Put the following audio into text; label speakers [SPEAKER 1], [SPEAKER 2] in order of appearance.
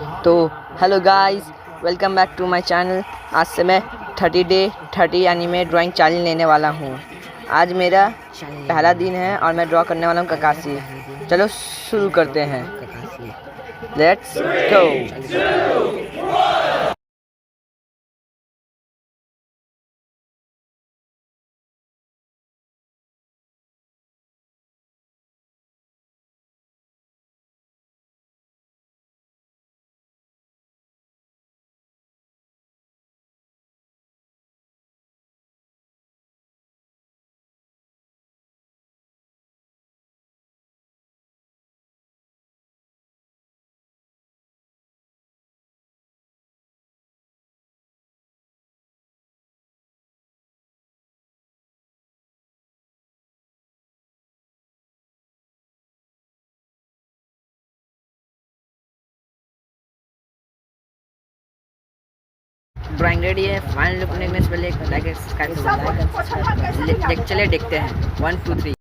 [SPEAKER 1] तो hello guys, welcome back to my channel. आज से मैं 30 एनीमे ड्राइंग चैलेंज लेने वाला हूँ। आज मेरा पहला दिन है और मैं ड्रॉ करने वाला हूँ ककाशी। चलो शुरू करते हैं। Let's go. ड्राइंग रेडी है। फाइनल लुक देखने से पहले लाइक सब्सक्राइब चलिए देखते हैं 1 2 3।